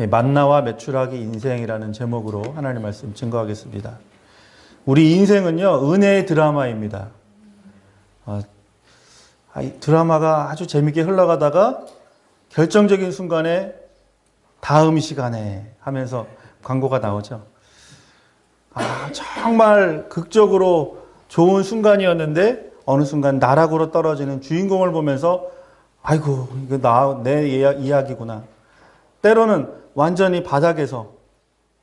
만나와 메추라기 인생이라는 제목으로 하나님 말씀 증거하겠습니다. 우리 인생은요, 은혜의 드라마입니다. 드라마가 아주 재밌게 흘러가다가 결정적인 순간에 다음 시간에 하면서 광고가 나오죠. 정말 극적으로 좋은 순간이었는데 어느 순간 나락으로 떨어지는 주인공을 보면서 아이고, 이거 내 이야기구나. 때로는 완전히 바닥에서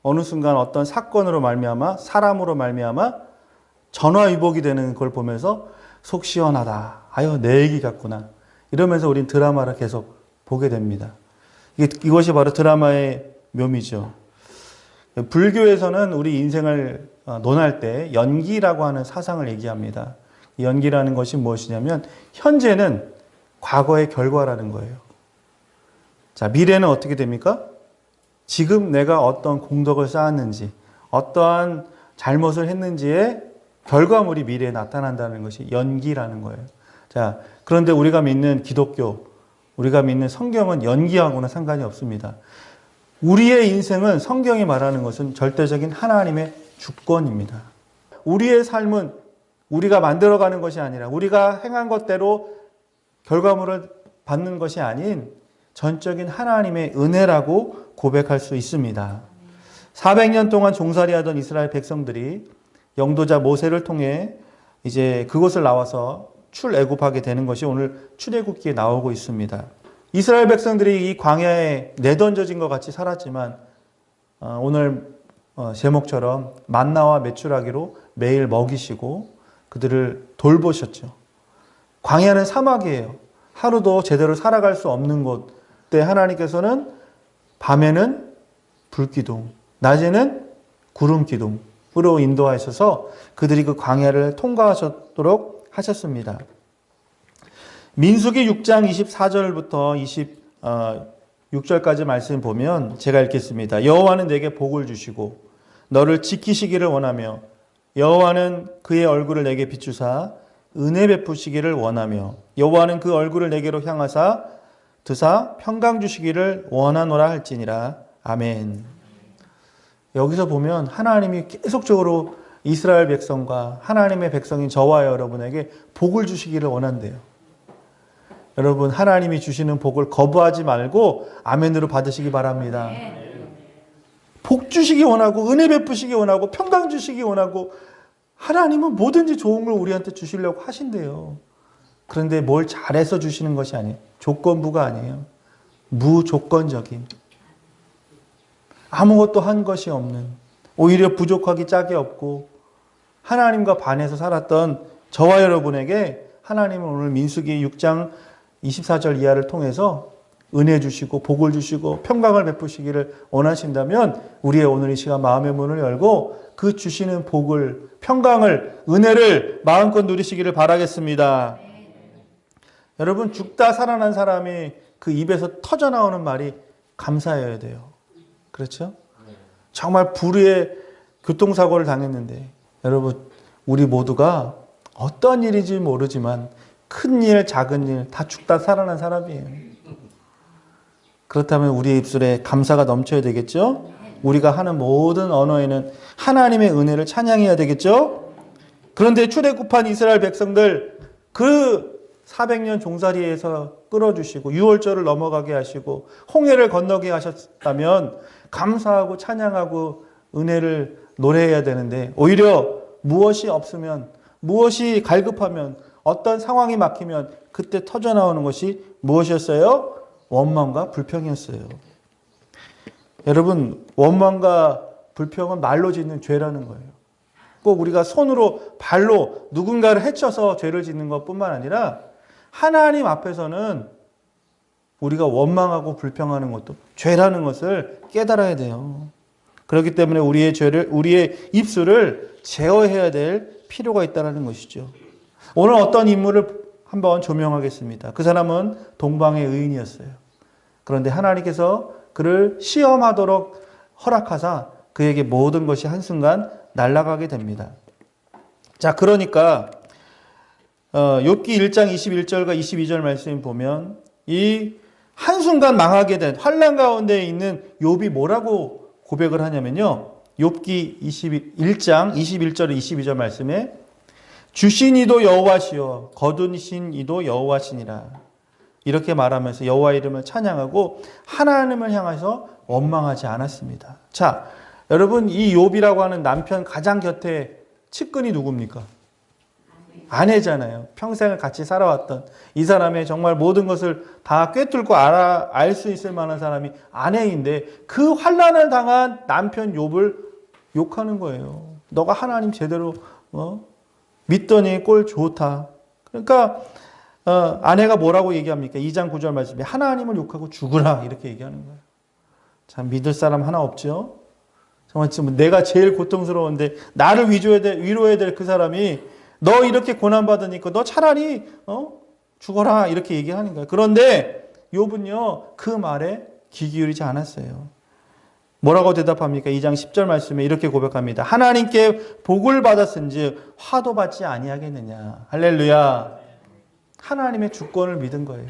어느 순간 어떤 사건으로 말미암아, 사람으로 말미암아 전화위복이 되는 걸 보면서 속 시원하다. 아유, 내 얘기 같구나. 이러면서 우린 드라마를 계속 보게 됩니다. 이것이 바로 드라마의 묘미죠. 불교에서는 우리 인생을 논할 때 연기라고 하는 사상을 얘기합니다. 이 연기라는 것이 무엇이냐면 현재는 과거의 결과라는 거예요. 자, 미래는 어떻게 됩니까? 지금 내가 어떤 공덕을 쌓았는지, 어떠한 잘못을 했는지의 결과물이 미래에 나타난다는 것이 연기라는 거예요. 자, 그런데 우리가 믿는 기독교, 우리가 믿는 성경은 연기하고는 상관이 없습니다. 우리의 인생은 성경이 말하는 것은 절대적인 하나님의 주권입니다. 우리의 삶은 우리가 만들어가는 것이 아니라 우리가 행한 것대로 결과물을 받는 것이 아닌 전적인 하나님의 은혜라고 고백할 수 있습니다. 400년 동안 종살이하던 이스라엘 백성들이 영도자 모세를 통해 이제 그곳을 나와서 출애굽하게 되는 것이 오늘 출애굽기에 나오고 있습니다. 이스라엘 백성들이 이 광야에 내던져진 것 같이 살았지만 오늘 제목처럼 만나와 메추라기로 매일 먹이시고 그들을 돌보셨죠. 광야는 사막이에요. 하루도 제대로 살아갈 수 없는 곳. 그때 하나님께서는 밤에는 불기둥, 낮에는 구름기둥으로 인도하셔서 그들이 그 광야를 통과하셨도록 하셨습니다. 민수기 6장 24절부터 26절까지 말씀 보면 제가 읽겠습니다. 여호와는 내게 복을 주시고 너를 지키시기를 원하며 여호와는 그의 얼굴을 내게 비추사 은혜 베푸시기를 원하며 여호와는 그 얼굴을 내게로 향하사 드사 평강 주시기를 원하노라 할지니라. 아멘. 여기서 보면 하나님이 계속적으로 이스라엘 백성과 하나님의 백성인 저와 여러분에게 복을 주시기를 원한대요. 여러분, 하나님이 주시는 복을 거부하지 말고 아멘으로 받으시기 바랍니다. 복 주시기 원하고 은혜 베푸시기 원하고 평강 주시기 원하고 하나님은 뭐든지 좋은 걸 우리한테 주시려고 하신대요. 그런데 뭘 잘해서 주시는 것이 아니에요. 조건부가 아니에요. 무조건적인. 아무것도 한 것이 없는, 오히려 부족하기 짝이 없고 하나님과 반해서 살았던 저와 여러분에게 하나님은 오늘 민수기 6장 24절 이하를 통해서 은혜 주시고 복을 주시고 평강을 베푸시기를 원하신다면 우리의 오늘 이 시간 마음의 문을 열고 그 주시는 복을, 평강을, 은혜를 마음껏 누리시기를 바라겠습니다. 여러분, 죽다 살아난 사람이 그 입에서 터져나오는 말이 감사해야 돼요. 그렇죠? 정말 불의의 교통사고를 당했는데 여러분, 우리 모두가 어떤 일인지 모르지만 큰 일, 작은 일 다 죽다 살아난 사람이에요. 그렇다면 우리의 입술에 감사가 넘쳐야 되겠죠? 우리가 하는 모든 언어에는 하나님의 은혜를 찬양해야 되겠죠? 그런데 출애굽한 이스라엘 백성들 그 400년 종살이에서 끌어주시고 유월절을 넘어가게 하시고 홍해를 건너게 하셨다면 감사하고 찬양하고 은혜를 노래해야 되는데 오히려 무엇이 없으면, 무엇이 갈급하면, 어떤 상황이 막히면 그때 터져나오는 것이 무엇이었어요? 원망과 불평이었어요. 여러분, 원망과 불평은 말로 짓는 죄라는 거예요. 꼭 우리가 손으로, 발로 누군가를 해쳐서 죄를 짓는 것뿐만 아니라 하나님 앞에서는 우리가 원망하고 불평하는 것도 죄라는 것을 깨달아야 돼요. 그렇기 때문에 우리의 입술을 제어해야 될 필요가 있다는 것이죠. 오늘 어떤 인물을 한번 조명하겠습니다. 그 사람은 동방의 의인이었어요. 그런데 하나님께서 그를 시험하도록 허락하사 그에게 모든 것이 한순간 날아가게 됩니다. 자, 그러니까 욥기 1장 21절과 22절 말씀 보면 이 한순간 망하게 된 환난 가운데 있는 욥이 뭐라고 고백을 하냐면요. 욥기 21장 21절 22절 말씀에 주신 이도 여호와시요 거두신 이도 여호와시니라. 이렇게 말하면서 여호와 이름을 찬양하고 하나님을 향해서 원망하지 않았습니다. 자, 여러분 이 욥이라고 하는 남편 가장 곁에 측근이 누굽니까? 아내잖아요. 평생을 같이 살아왔던 이 사람의 정말 모든 것을 다 꿰뚫고 알 수 있을 만한 사람이 아내인데 그 환난을 당한 남편 욥을 욕하는 거예요. 너가 하나님 제대로 믿더니 꼴 좋다. 그러니까 아내가 뭐라고 얘기합니까? 2장 9절 말씀에 하나님을 욕하고 죽으라 이렇게 얘기하는 거예요. 참 믿을 사람 하나 없죠. 정말 지금 내가 제일 고통스러운데 나를 위로해야 될 그 사람이 너 이렇게 고난받으니까 너 차라리 죽어라 이렇게 얘기하는 거예요. 그런데 욥은요 그 말에 귀 기울이지 않았어요. 뭐라고 대답합니까? 2장 10절 말씀에 이렇게 고백합니다. 하나님께 복을 받았은즉 화도 받지 아니하겠느냐. 할렐루야. 하나님의 주권을 믿은 거예요.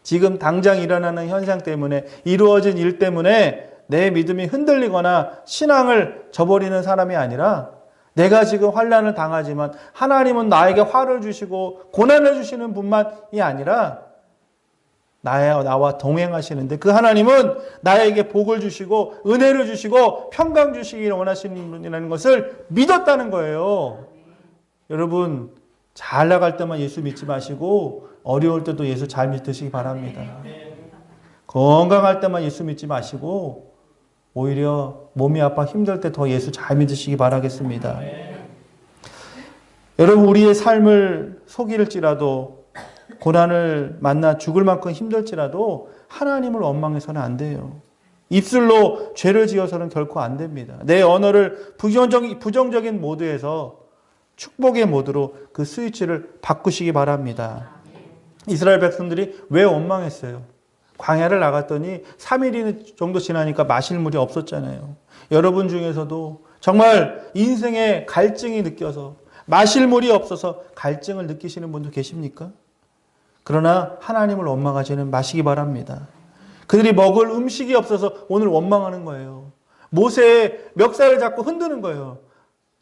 지금 당장 일어나는 현상 때문에 이루어진 일 때문에 내 믿음이 흔들리거나 신앙을 저버리는 사람이 아니라 내가 지금 환난을 당하지만 하나님은 나에게 화를 주시고 고난을 주시는 분만이 아니라 나와 동행하시는데 그 하나님은 나에게 복을 주시고 은혜를 주시고 평강 주시기를 원하시는 분이라는 것을 믿었다는 거예요. 여러분 잘 나갈 때만 예수 믿지 마시고 어려울 때도 예수 잘 믿으시기 바랍니다. 건강할 때만 예수 믿지 마시고 오히려 몸이 아파 힘들 때 더 예수 잘 믿으시기 바라겠습니다. 여러분 우리의 삶을 속일지라도 고난을 만나 죽을 만큼 힘들지라도 하나님을 원망해서는 안 돼요. 입술로 죄를 지어서는 결코 안 됩니다. 내 언어를 부정적인 모드에서 축복의 모드로 그 스위치를 바꾸시기 바랍니다. 이스라엘 백성들이 왜 원망했어요? 광야를 나갔더니 3일 정도 지나니까 마실 물이 없었잖아요. 여러분 중에서도 정말 인생의 갈증이 느껴서 마실 물이 없어서 갈증을 느끼시는 분도 계십니까? 그러나 하나님을 원망하지는 마시기 바랍니다. 그들이 먹을 음식이 없어서 오늘 원망하는 거예요. 모세의 멱살을 잡고 흔드는 거예요.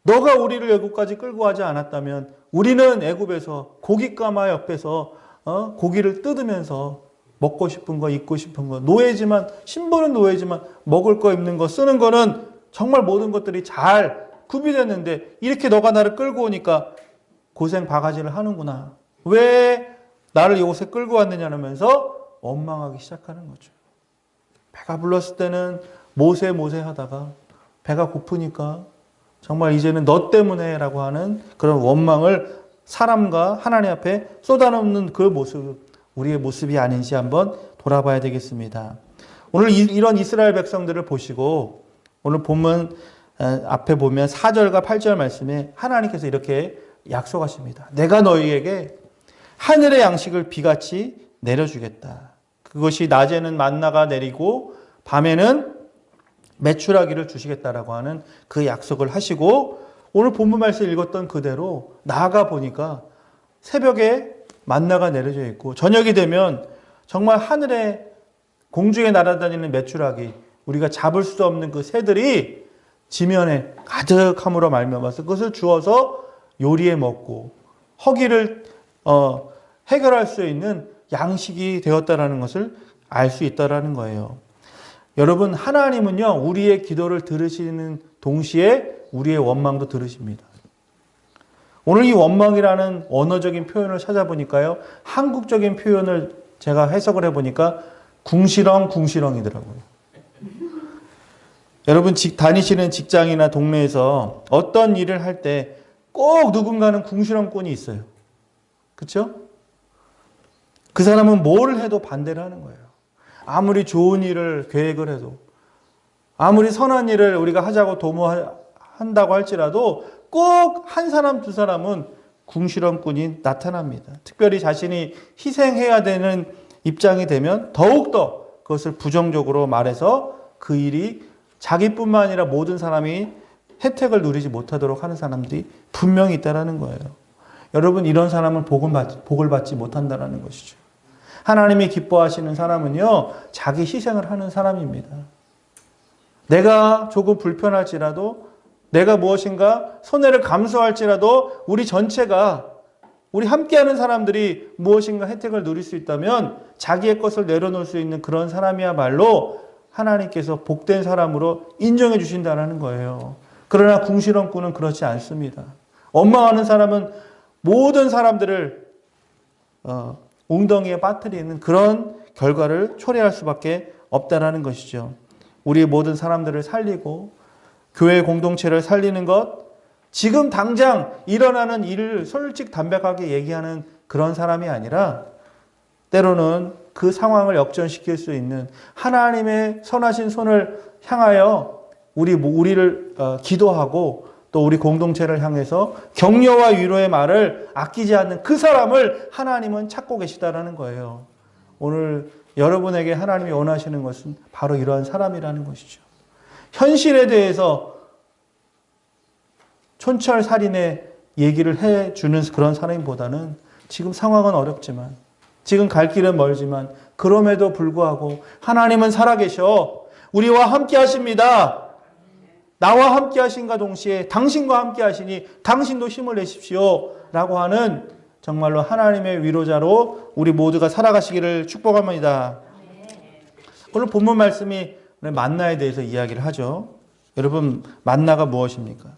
너가 우리를 애굽까지 끌고 가지 않았다면 우리는 애굽에서 고깃가마 옆에서 고기를 뜯으면서 먹고 싶은 거, 입고 싶은 거, 노예지만, 신분은 노예지만 먹을 거, 입는 거, 쓰는 거는 정말 모든 것들이 잘 구비됐는데 이렇게 너가 나를 끌고 오니까 고생 바가지를 하는구나. 왜 나를 이곳에 끌고 왔느냐면서 원망하기 시작하는 거죠. 배가 불렀을 때는 모세 하다가 배가 고프니까 정말 이제는 너 때문에 라고 하는 그런 원망을 사람과 하나님 앞에 쏟아놓는 그 모습, 우리의 모습이 아닌지 한번 돌아봐야 되겠습니다. 오늘 이런 이스라엘 백성들을 보시고 오늘 본문 앞에 보면 4절과 8절 말씀에 하나님께서 이렇게 약속하십니다. 내가 너희에게 하늘의 양식을 비같이 내려주겠다. 그것이 낮에는 만나가 내리고 밤에는 메추라기를 주시겠다라고 하는 그 약속을 하시고 오늘 본문 말씀 읽었던 그대로 나아가 보니까 새벽에 만나가 내려져 있고 저녁이 되면 정말 하늘에 공중에 날아다니는 메추라기 우리가 잡을 수 없는 그 새들이 지면에 가득함으로 말미암아서 그것을 주어서 요리해 먹고 허기를 해결할 수 있는 양식이 되었다라는 것을 알 수 있다라는 거예요. 여러분 하나님은요 우리의 기도를 들으시는 동시에 우리의 원망도 들으십니다. 오늘 이 원망이라는 언어적인 표현을 찾아보니까요. 한국적인 표현을 제가 해석을 해보니까 궁시렁이더라고요. 여러분 다니시는 직장이나 동네에서 어떤 일을 할 때 꼭 누군가는 궁시렁꾼이 있어요. 그렇죠? 그 사람은 뭘 해도 반대를 하는 거예요. 아무리 좋은 일을 계획을 해도 아무리 선한 일을 우리가 하자고 도모한다고 할지라도 꼭 한 사람 두 사람은 궁시렁꾼이 나타납니다. 특별히 자신이 희생해야 되는 입장이 되면 더욱더 그것을 부정적으로 말해서 그 일이 자기뿐만 아니라 모든 사람이 혜택을 누리지 못하도록 하는 사람들이 분명히 있다는 거예요. 여러분 이런 사람은 복을 받지 못한다는 것이죠. 하나님이 기뻐하시는 사람은요, 자기 희생을 하는 사람입니다. 내가 조금 불편할지라도, 내가 무엇인가 손해를 감수할지라도 우리 전체가, 우리 함께하는 사람들이 무엇인가 혜택을 누릴 수 있다면 자기의 것을 내려놓을 수 있는 그런 사람이야말로 하나님께서 복된 사람으로 인정해 주신다는 거예요. 그러나 궁시렁꾼은 그렇지 않습니다. 원망하는 사람은 모든 사람들을 웅덩이에 빠뜨리는 그런 결과를 초래할 수밖에 없다는 것이죠. 우리 모든 사람들을 살리고 교회 공동체를 살리는 것, 지금 당장 일어나는 일을 솔직 담백하게 얘기하는 그런 사람이 아니라 때로는 그 상황을 역전시킬 수 있는 하나님의 선하신 손을 향하여 우리를 기도하고 또 우리 공동체를 향해서 격려와 위로의 말을 아끼지 않는 그 사람을 하나님은 찾고 계시다라는 거예요. 오늘 여러분에게 하나님이 원하시는 것은 바로 이러한 사람이라는 것이죠. 현실에 대해서 촌철살인의 얘기를 해주는 그런 사람보다는 지금 상황은 어렵지만, 지금 갈 길은 멀지만 그럼에도 불구하고 하나님은 살아계셔 우리와 함께 하십니다. 나와 함께 하신과 동시에 당신과 함께 하시니 당신도 힘을 내십시오 라고 하는 정말로 하나님의 위로자로 우리 모두가 살아가시기를 축복합니다. 오늘 본문 말씀이 만나에 대해서 이야기를 하죠. 여러분, 만나가 무엇입니까?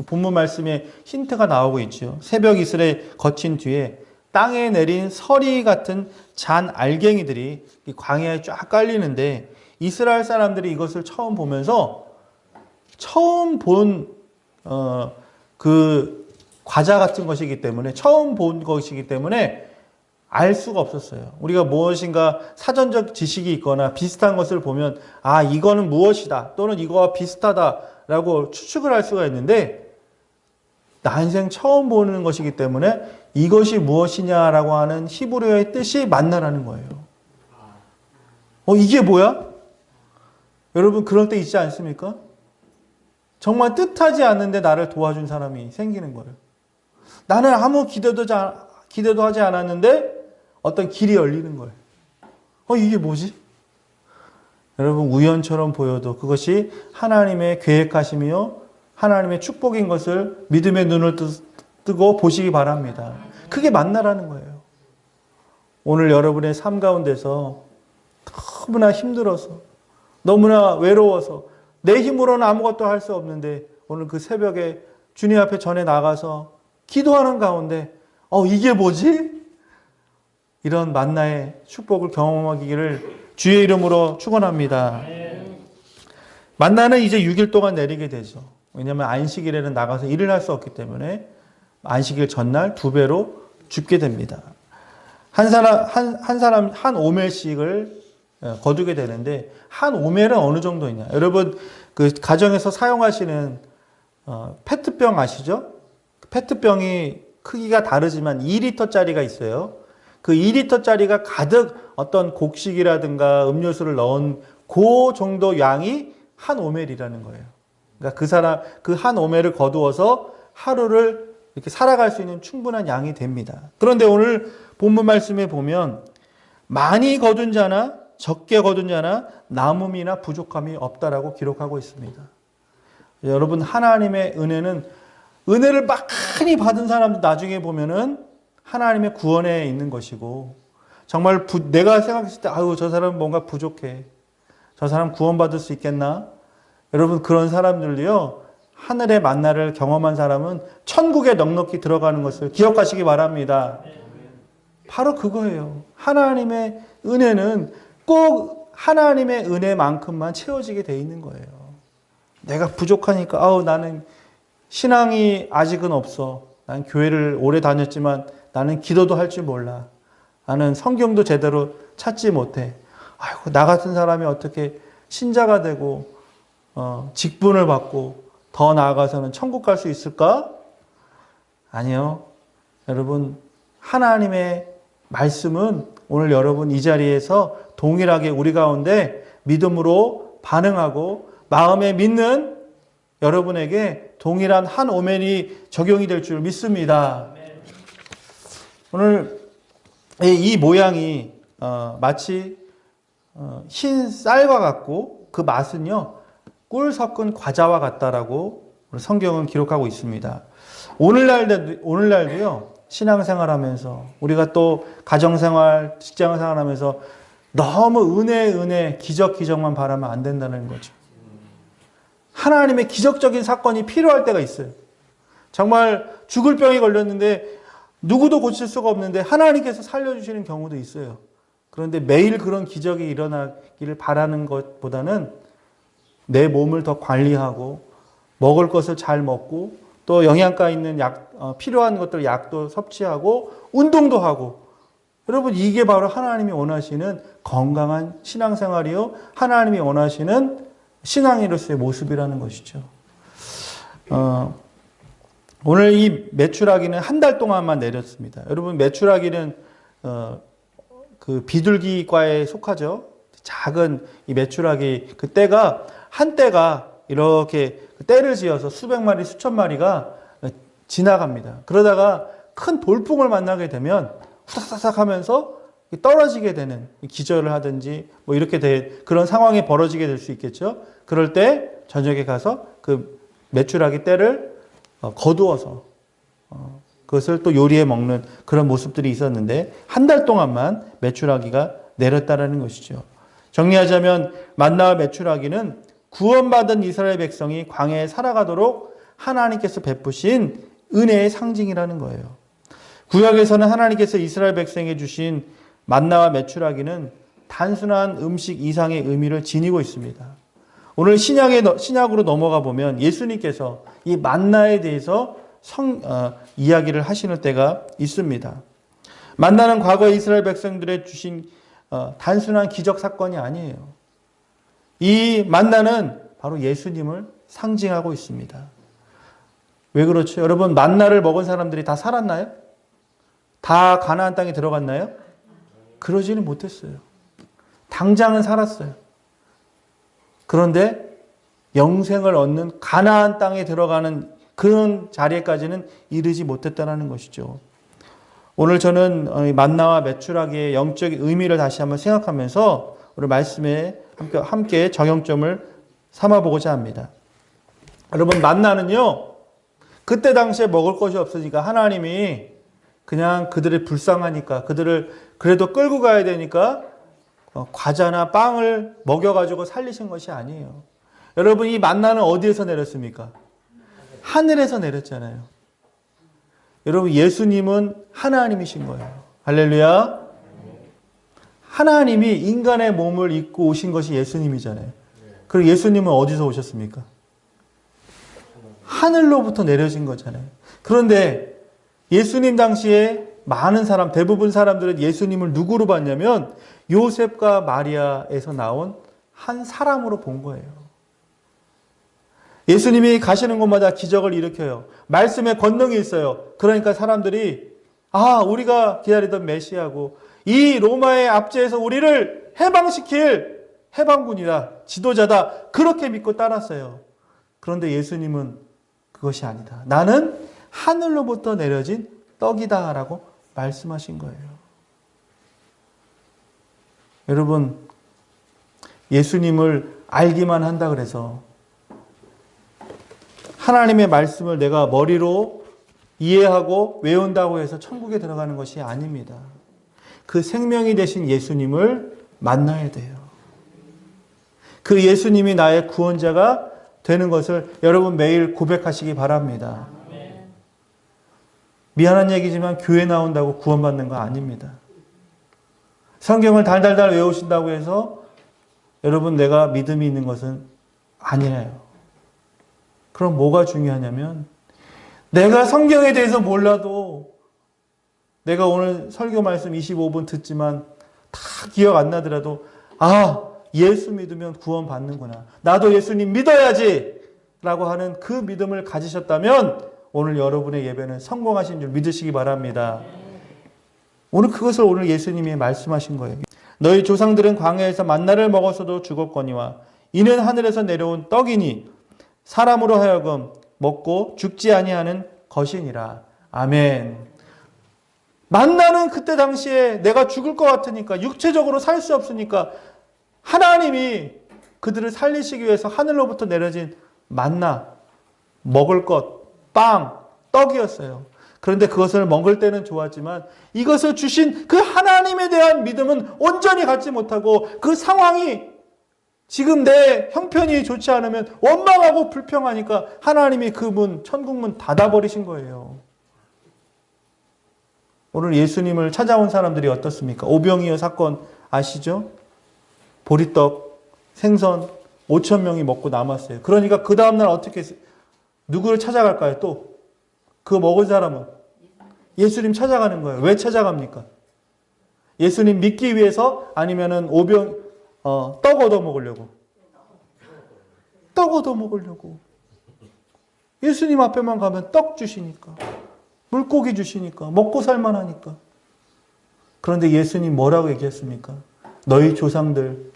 본문 말씀에 힌트가 나오고 있죠. 새벽 이슬에 거친 뒤에 땅에 내린 서리 같은 잔 알갱이들이 이 광야에 쫙 깔리는데, 이스라엘 사람들이 이것을 처음 보면서 처음 본 그 과자 같은 것이기 때문에, 처음 본 것이기 때문에 알 수가 없었어요. 우리가 무엇인가 사전적 지식이 있거나 비슷한 것을 보면 아, 이거는 무엇이다 또는 이거와 비슷하다라고 추측을 할 수가 있는데, 난생 처음 보는 것이기 때문에 이것이 무엇이냐라고 하는 히브리어의 뜻이 만나라는 거예요. 이게 뭐야? 여러분, 그럴 때 있지 않습니까? 정말 뜻하지 않는데 나를 도와준 사람이 생기는 거예요. 나는 아무 기대도 하지 않았는데 어떤 길이 열리는 거예요. 이게 뭐지? 여러분, 우연처럼 보여도 그것이 하나님의 계획하심이요 하나님의 축복인 것을 믿음의 눈을 뜨고 보시기 바랍니다. 그게 만나라는 거예요. 오늘 여러분의 삶 가운데서 너무나 힘들어서, 너무나 외로워서 내 힘으로는 아무것도 할 수 없는데 오늘 그 새벽에 주님 앞에 전에 나가서 기도하는 가운데 이게 뭐지? 이런 만나의 축복을 경험하기를 주의 이름으로 축원합니다. 만나는 이제 6일 동안 내리게 되죠. 왜냐하면 안식일에는 나가서 일을 할 수 없기 때문에 안식일 전날 2배로 줍게 됩니다. 한 사람 한 오멜씩을 거두게 되는데, 한 오멜은 어느 정도이냐? 여러분, 그 가정에서 사용하시는 페트병 아시죠? 페트병이 크기가 다르지만 2리터짜리가 있어요. 그 2리터짜리가 가득 어떤 곡식이라든가 음료수를 넣은 그 정도 양이 한 오멜이라는 거예요. 그러니까 그 한 오멜을 거두어서 하루를 이렇게 살아갈 수 있는 충분한 양이 됩니다. 그런데 오늘 본문 말씀에 보면 많이 거둔 자나 적게 거둔 자나 남음이나 부족함이 없다라고 기록하고 있습니다. 여러분, 하나님의 은혜는, 은혜를 많이 받은 사람도 나중에 보면은 하나님의 구원에 있는 것이고, 정말 내가 생각했을 때 저 사람은 뭔가 부족해, 저 사람 구원받을 수 있겠나? 여러분, 그런 사람들도요, 하늘의 만나를 경험한 사람은 천국에 넉넉히 들어가는 것을 기억하시기 바랍니다. 바로 그거예요. 하나님의 은혜는 꼭 하나님의 은혜만큼만 채워지게 돼 있는 거예요. 내가 부족하니까 나는 신앙이 아직은 없어, 난 교회를 오래 다녔지만 나는 기도도 할 줄 몰라, 나는 성경도 제대로 찾지 못해, 나 같은 사람이 어떻게 신자가 되고 직분을 받고 더 나아가서는 천국 갈 수 있을까? 아니요. 여러분, 하나님의 말씀은 오늘 여러분 이 자리에서 동일하게 우리 가운데 믿음으로 반응하고 마음에 믿는 여러분에게 동일한 한 오멜이 적용이 될 줄 믿습니다. 오늘 이 모양이 마치 흰 쌀과 같고 그 맛은요 꿀 섞은 과자와 같다라고 성경은 기록하고 있습니다. 오늘날도요 신앙생활하면서 우리가 또 가정생활, 직장생활하면서 너무 은혜 기적만 바라면 안 된다는 거죠. 하나님의 기적적인 사건이 필요할 때가 있어요. 정말 죽을 병이 걸렸는데 누구도 고칠 수가 없는데 하나님께서 살려주시는 경우도 있어요. 그런데 매일 그런 기적이 일어나기를 바라는 것보다는 내 몸을 더 관리하고 먹을 것을 잘 먹고 또 영양가 있는 필요한 것들 약도 섭취하고 운동도 하고, 여러분 이게 바로 하나님이 원하시는 건강한 신앙생활이요 하나님이 원하시는 신앙인으로서의 모습이라는 것이죠. 오늘 이 메추라기는 한 달 동안만 내렸습니다. 여러분 메추라기는 그 비둘기과에 속하죠. 작은 이 메추라기 그 떼가 한 떼가 이렇게 떼를 지어서 수백 마리 수천 마리가 지나갑니다. 그러다가 큰 돌풍을 만나게 되면 후닥닥 하면서 떨어지게 되는, 기절을 하든지 뭐 이렇게 그런 상황이 벌어지게 될 수 있겠죠. 그럴 때 저녁에 가서 그 메추라기 떼를 거두어서 그것을 또 요리해 먹는 그런 모습들이 있었는데 한 달 동안만 메추라기가 내렸다라는 것이죠. 정리하자면 만나와 메추라기는 구원받은 이스라엘 백성이 광야에 살아가도록 하나님께서 베푸신 은혜의 상징이라는 거예요. 구약에서는 하나님께서 이스라엘 백성에게 주신 만나와 메추라기는 단순한 음식 이상의 의미를 지니고 있습니다. 오늘 신약으로 넘어가 보면 예수님께서 이 만나에 대해서 이야기를 하시는 때가 있습니다. 만나는 과거 이스라엘 백성들의 주신 단순한 기적 사건이 아니에요. 이 만나는 바로 예수님을 상징하고 있습니다. 왜 그렇죠? 여러분 만나를 먹은 사람들이 다 살았나요? 다 가나안 땅에 들어갔나요? 그러지는 못했어요. 당장은 살았어요. 그런데 영생을 얻는 가나안 땅에 들어가는 그런 자리에까지는 이르지 못했다는 것이죠. 오늘 저는 만나와 메추라기의 영적인 의미를 다시 한번 생각하면서 오늘 말씀에 함께 적용점을 삼아보고자 합니다. 여러분 만나는요 그때 당시에 먹을 것이 없으니까 하나님이 그냥 그들이 불쌍하니까 그들을 그래도 끌고 가야 되니까 과자나 빵을 먹여가지고 살리신 것이 아니에요. 여러분 이 만나는 어디에서 내렸습니까? 하늘에서 내렸잖아요. 여러분 예수님은 하나님이신 거예요. 할렐루야. 하나님이 인간의 몸을 입고 오신 것이 예수님이잖아요. 그리고 예수님은 어디서 오셨습니까? 하늘로부터 내려진 거잖아요. 그런데 예수님 당시에 많은 사람, 대부분 사람들은 예수님을 누구로 봤냐면 요셉과 마리아에서 나온 한 사람으로 본 거예요. 예수님이 가시는 곳마다 기적을 일으켜요. 말씀에 권능이 있어요. 그러니까 사람들이 우리가 기다리던 메시아고 이 로마의 압제에서 우리를 해방시킬 해방군이다, 지도자다, 그렇게 믿고 따랐어요. 그런데 예수님은 그것이 아니다. 나는 하늘로부터 내려진 떡이다 라고 말씀하신 거예요. 여러분 예수님을 알기만 한다 그래서 하나님의 말씀을 내가 머리로 이해하고 외운다고 해서 천국에 들어가는 것이 아닙니다. 그 생명이 되신 예수님을 만나야 돼요. 그 예수님이 나의 구원자가 되는 것을 여러분 매일 고백하시기 바랍니다. 미안한 얘기지만 교회 나온다고 구원받는 거 아닙니다. 성경을 달달달 외우신다고 해서 여러분 내가 믿음이 있는 것은 아니에요. 그럼 뭐가 중요하냐면 내가 성경에 대해서 몰라도 내가 오늘 설교 말씀 25분 듣지만 다 기억 안 나더라도 예수 믿으면 구원 받는구나. 나도 예수님 믿어야지 라고 하는 그 믿음을 가지셨다면 오늘 여러분의 예배는 성공하신 줄 믿으시기 바랍니다. 오늘 예수님이 말씀하신 거예요. 너희 조상들은 광야에서 만나를 먹었어도 죽었거니와 이는 하늘에서 내려온 떡이니 사람으로 하여금 먹고 죽지 아니하는 것이니라. 아멘. 만나는 그때 당시에 내가 죽을 것 같으니까, 육체적으로 살 수 없으니까 하나님이 그들을 살리시기 위해서 하늘로부터 내려진 만나, 먹을 것, 빵, 떡이었어요. 그런데 그것을 먹을 때는 좋았지만 이것을 주신 그 하나님에 대한 믿음은 온전히 갖지 못하고, 그 상황이 지금 내 형편이 좋지 않으면 원망하고 불평하니까 하나님이 그 문, 천국 문 닫아버리신 거예요. 오늘 예수님을 찾아온 사람들이 어떻습니까? 오병이어 사건 아시죠? 보리떡, 생선 5천 명이 먹고 남았어요. 그러니까 그 다음날 어떻게 했어요? 누구를 찾아갈까요? 또 그거 먹은 사람은 예수님 찾아가는 거예요. 왜 찾아갑니까? 예수님 믿기 위해서? 아니면은 떡 얻어 먹으려고? 떡 얻어 먹으려고. 예수님 앞에만 가면 떡 주시니까, 물고기 주시니까, 먹고 살만하니까. 그런데 예수님 뭐라고 얘기했습니까? 너희 조상들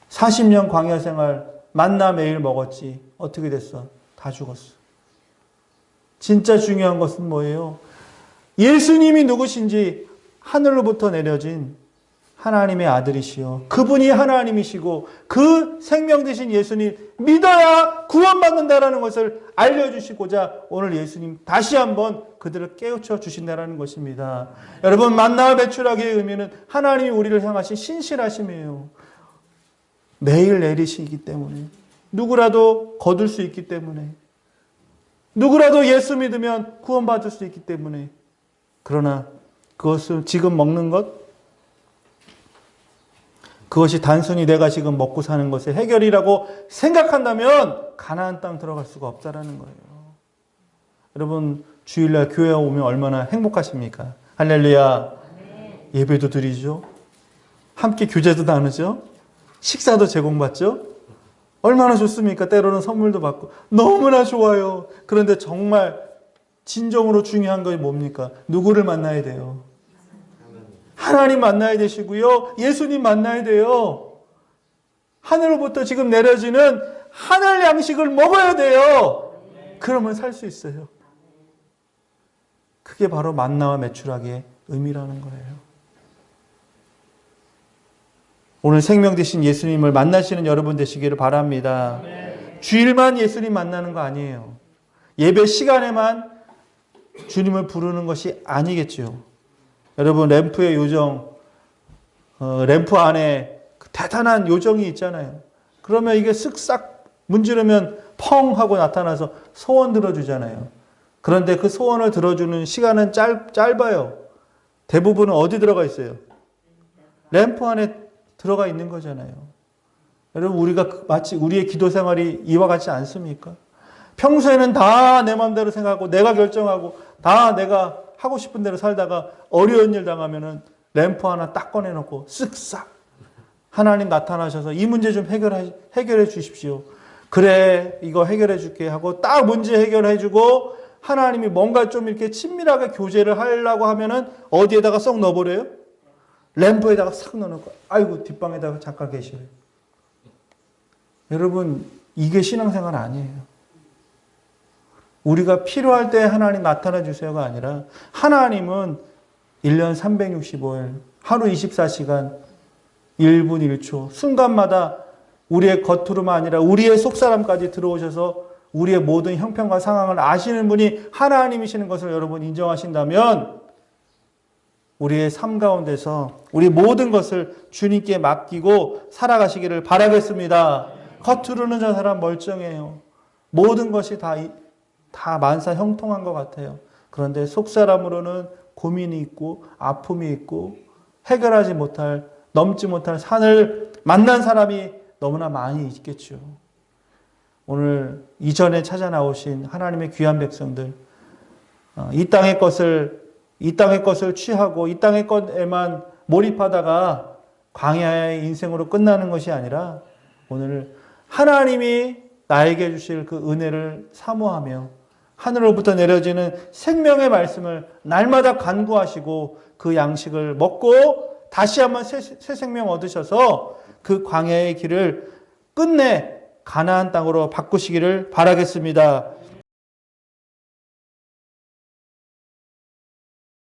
40년 광야 생활 만나 매일 먹었지. 어떻게 됐어? 다 죽었어. 진짜 중요한 것은 뭐예요? 예수님이 누구신지 하늘로부터 내려진 하나님의 아들이시요, 그분이 하나님이시고 그 생명 되신 예수님 믿어야 구원받는다라는 것을 알려주시고자 오늘 예수님 다시 한번 그들을 깨우쳐 주신다라는 것입니다. 여러분, 만나와 매출하기의 의미는 하나님이 우리를 향하신 신실하심이에요. 매일 내리시기 때문에, 누구라도 거둘 수 있기 때문에, 누구라도 예수 믿으면 구원받을 수 있기 때문에. 그러나 그것을 지금 먹는 것, 그것이 단순히 내가 지금 먹고 사는 것의 해결이라고 생각한다면 가나안 땅 들어갈 수가 없다라는 거예요. 여러분, 주일날 교회 오면 얼마나 행복하십니까? 할렐루야. 예배도 드리죠. 함께 교제도 나누죠. 식사도 제공받죠. 얼마나 좋습니까? 때로는 선물도 받고 너무나 좋아요. 그런데 정말 진정으로 중요한 것이 뭡니까? 누구를 만나야 돼요? 하나님 만나야 되시고요. 예수님 만나야 돼요. 하늘로부터 지금 내려지는 하늘 양식을 먹어야 돼요. 그러면 살 수 있어요. 그게 바로 만나와 매출하기의 의미라는 거예요. 오늘 생명 되신 예수님을 만나시는 여러분 되시기를 바랍니다. 주일만 예수님 만나는 거 아니에요. 예배 시간에만 주님을 부르는 것이 아니겠죠. 여러분, 램프의 요정, 램프 안에 대단한 요정이 있잖아요. 그러면 이게 쓱싹 문지르면 펑 하고 나타나서 소원 들어주잖아요. 그런데 그 소원을 들어주는 시간은 짧아요. 대부분은 어디 들어가 있어요? 램프 안에 들어가 있는 거잖아요. 여러분, 우리가 마치 우리의 기도 생활이 이와 같지 않습니까? 평소에는 다 내 마음대로 생각하고 내가 결정하고 다 내가 하고 싶은 대로 살다가 어려운 일 당하면은 램프 하나 딱 꺼내놓고 쓱싹 하나님 나타나셔서 이 문제 좀 해결해 주십시오. 그래, 이거 해결해 줄게 하고 딱 문제 해결해 주고 하나님이 뭔가 좀 이렇게 친밀하게 교제를 하려고 하면은 어디에다가 쏙 넣어버려요? 램프에다가 싹 넣어놓고 아이고 뒷방에다가 잠깐 계셔요. 여러분, 이게 신앙생활 아니에요. 우리가 필요할 때 하나님 나타나 주세요가 아니라 하나님은 1년 365일 하루 24시간 1분 1초 순간마다 우리의 겉으로만 아니라 우리의 속사람까지 들어오셔서 우리의 모든 형편과 상황을 아시는 분이 하나님이시는 것을 여러분 인정하신다면 우리의 삶 가운데서 우리 모든 것을 주님께 맡기고 살아가시기를 바라겠습니다. 겉으로는 저 사람 멀쩡해요. 모든 것이 다 만사 형통한 것 같아요. 그런데 속사람으로는 고민이 있고 아픔이 있고 해결하지 못할, 넘지 못할 산을 만난 사람이 너무나 많이 있겠죠. 오늘 이전에 찾아 나오신 하나님의 귀한 백성들, 이 땅의 것을 취하고 이 땅의 것에만 몰입하다가 광야의 인생으로 끝나는 것이 아니라 오늘 하나님이 나에게 주실 그 은혜를 사모하며 하늘로부터 내려지는 생명의 말씀을 날마다 간구하시고 그 양식을 먹고 다시 한번 새 생명 얻으셔서 그 광야의 길을 끝내 가나안 땅으로 바꾸시기를 바라겠습니다.